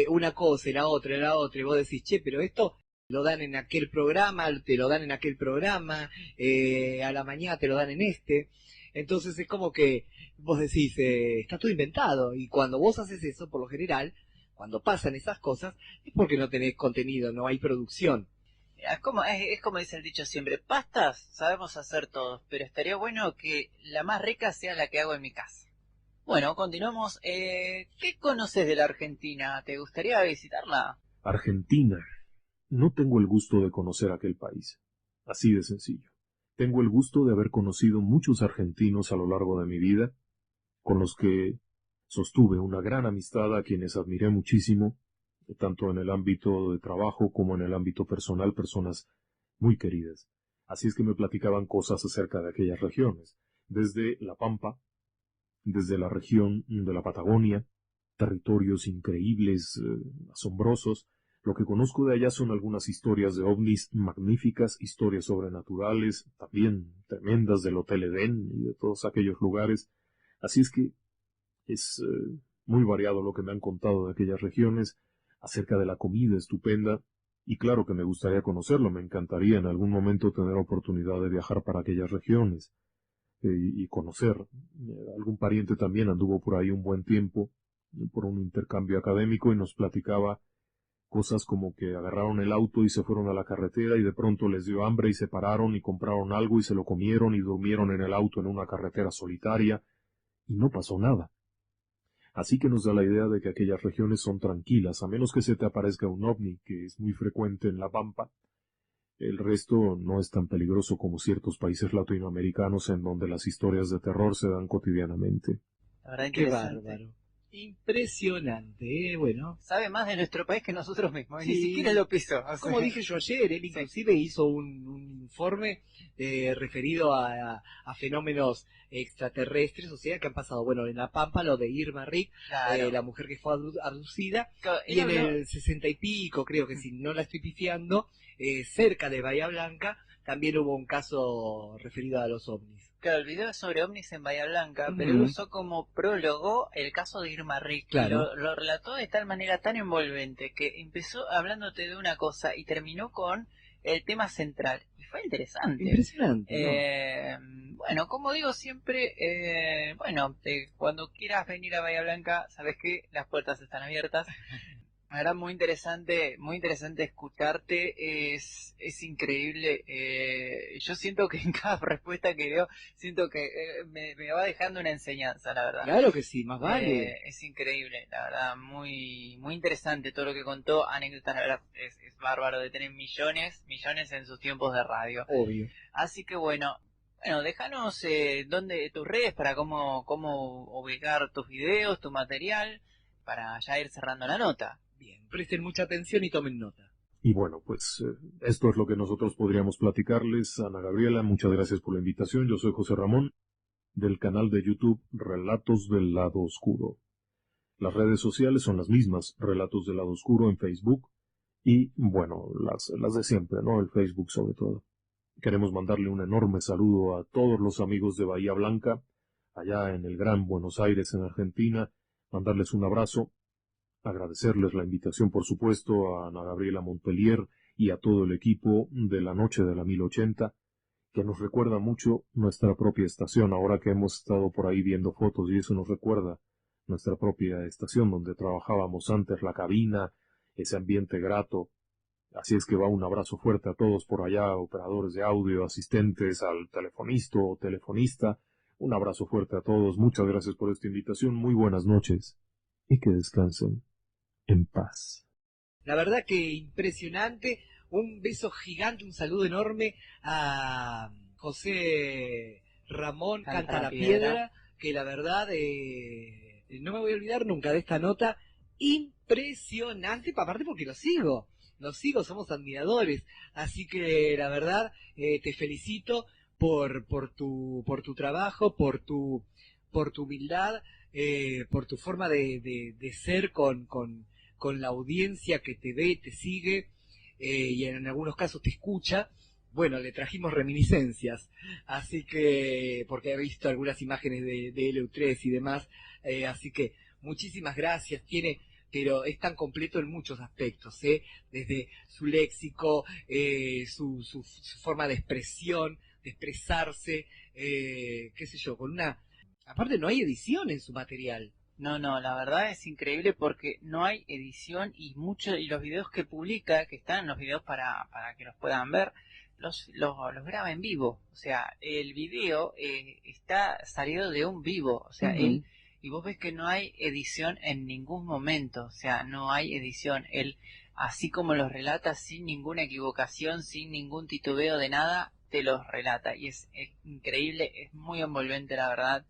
una cosa y la otra, y vos decís, che, pero esto lo dan en aquel programa, te lo dan en aquel programa, a la mañana te lo dan en este. Entonces es como que vos decís, está todo inventado, y cuando vos haces eso, por lo general, cuando pasan esas cosas, es porque no tenés contenido, no hay producción. es como dice el dicho siempre, pastas sabemos hacer todos, pero estaría bueno que la más rica sea la que hago en mi casa. Bueno, continuamos. ¿Qué conoces de la Argentina? ¿Te gustaría visitarla? Argentina. No tengo el gusto de conocer aquel país. Así de sencillo. Tengo el gusto de haber conocido muchos argentinos a lo largo de mi vida, con los que sostuve una gran amistad, a quienes admiré muchísimo, tanto en el ámbito de trabajo como en el ámbito personal, personas muy queridas. Así es que me platicaban cosas acerca de aquellas regiones, desde La Pampa, desde la región de la Patagonia, territorios increíbles, asombrosos. Lo que conozco de allá son algunas historias de ovnis magníficas, historias sobrenaturales, también tremendas del Hotel Edén y de todos aquellos lugares. Así es que es muy variado lo que me han contado de aquellas regiones, acerca de la comida estupenda, y claro que me gustaría conocerlo, me encantaría en algún momento tener oportunidad de viajar para aquellas regiones y conocer. Algún pariente también anduvo por ahí un buen tiempo por un intercambio académico y nos platicaba cosas como que agarraron el auto y se fueron a la carretera y de pronto les dio hambre y se pararon y compraron algo y se lo comieron y durmieron en el auto en una carretera solitaria y no pasó nada. Así que nos da la idea de que aquellas regiones son tranquilas, a menos que se te aparezca un ovni, que es muy frecuente en La Pampa. El resto no es tan peligroso como ciertos países latinoamericanos en donde las historias de terror se dan cotidianamente. La verdad, Qué interesante. bárbaro. Impresionante, bueno. Sabe más de nuestro país que nosotros mismos, Sí. ni siquiera lo pisó. O sea, Como dije yo ayer, él inclusive hizo un informe referido a fenómenos extraterrestres, o sea, que han pasado, bueno, en La Pampa, lo de Irma Rick, claro. la mujer que fue abducida, Claro, y en él habló- el 60 y pico, creo que si no la estoy pifiando, cerca de Bahía Blanca, también hubo un caso referido a los ovnis. Claro, el video es sobre ovnis en Bahía Blanca, Ujú. pero él usó como prólogo el caso de Irma Rick. Claro. Lo relató de tal manera tan envolvente que empezó hablándote de una cosa y terminó con el tema central. Y fue interesante. Impresionante, ¿no? Bueno, como digo siempre, cuando quieras venir a Bahía Blanca, sabes que las puertas están abiertas. Era muy interesante escucharte, es increíble. Yo siento que en cada respuesta que veo, siento que me va dejando una enseñanza, la verdad. Claro que sí, más vale. Es increíble, la verdad, muy muy interesante todo lo que contó, anécdotas, la verdad, es bárbaro de tener millones en sus tiempos de radio. Obvio. Así que bueno, déjanos tus redes para cómo ubicar tus videos, tu material, para ya ir cerrando la nota. Bien, presten mucha atención y tomen nota. Y bueno, pues esto es lo que nosotros podríamos platicarles. Ana Gabriela, muchas gracias por la invitación. Yo soy José Ramón, del canal de YouTube Relatos del Lado Oscuro. Las redes sociales son las mismas, Relatos del Lado Oscuro en Facebook y, bueno, las de siempre, ¿no? El Facebook sobre todo. Queremos mandarle un enorme saludo a todos los amigos de Bahía Blanca, allá en el Gran Buenos Aires, en Argentina, mandarles un abrazo. Agradecerles la invitación, por supuesto, a Ana Gabriela Montpellier y a todo el equipo de la Noche de la 1080, que nos recuerda mucho nuestra propia estación, ahora que hemos estado por ahí viendo fotos y eso nos recuerda nuestra propia estación donde trabajábamos antes, la cabina, ese ambiente grato. Así es que va un abrazo fuerte a todos por allá, operadores de audio, asistentes, al telefonista o telefonista. Un abrazo fuerte a todos, muchas gracias por esta invitación, muy buenas noches y que descansen en paz. La verdad que impresionante. Un beso gigante, un saludo enorme a José Ramón Canta la Piedra, que la verdad no me voy a olvidar nunca de esta nota. Impresionante, aparte porque lo sigo, somos admiradores. Así que la verdad te felicito por tu trabajo, por tu humildad, por tu forma de ser con la audiencia que te ve, te sigue y en algunos casos te escucha. Bueno, le trajimos reminiscencias, así que, porque he visto algunas imágenes de LU3 y demás, así que muchísimas gracias. Pero es tan completo en muchos aspectos, desde su léxico, su forma de expresión, de expresarse, qué sé yo, aparte no hay edición en su material. No, la verdad es increíble porque no hay edición y los videos que publica, que están en los videos para que los puedan ver, los graba en vivo. O sea, el video está salido de un vivo. O sea, Uh-huh. y vos ves que no hay edición en ningún momento. O sea, no hay edición. Él, así como los relata, sin ninguna equivocación, sin ningún titubeo de nada, te los relata. Y es increíble, es muy envolvente, la verdad.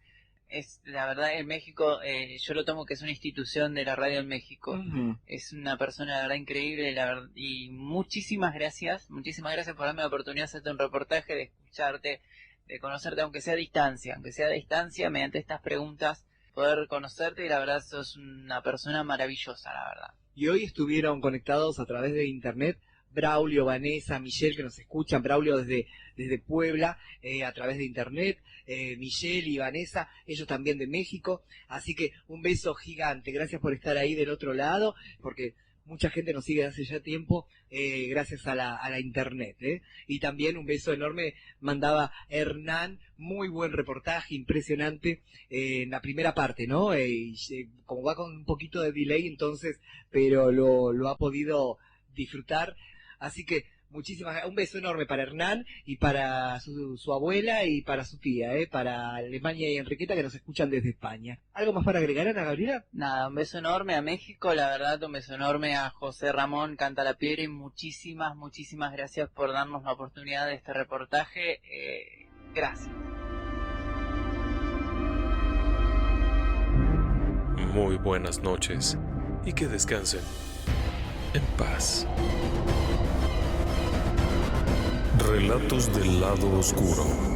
es la verdad en México, yo lo tomo que es una institución de la radio en México. Ujú. Es una persona, la verdad, increíble, la verdad, y muchísimas gracias por darme la oportunidad de hacerte un reportaje, de escucharte, de conocerte, aunque sea a distancia, mediante estas preguntas, poder conocerte, y la verdad sos una persona maravillosa, la verdad. Y hoy estuvieron conectados a través de internet Braulio, Vanessa, Michelle, que nos escuchan, Braulio desde Puebla, a través de internet, Michelle y Vanessa, ellos también de México, así que un beso gigante, gracias por estar ahí del otro lado, porque mucha gente nos sigue hace ya tiempo, gracias a la internet, y también un beso enorme mandaba Hernán, muy buen reportaje, impresionante, en la primera parte, ¿no? Como va con un poquito de delay, entonces, pero lo ha podido disfrutar. Así que un beso enorme para Hernán y para su abuela y para su tía, para Alemania y Enriqueta, que nos escuchan desde España. ¿Algo más para agregar, Ana Gabriela? Nada, un beso enorme a México, la verdad, un beso enorme a José Ramón Canta la Piedra, y muchísimas gracias por darnos la oportunidad de este reportaje. Gracias. Muy buenas noches y que descansen en paz. Relatos del lado oscuro.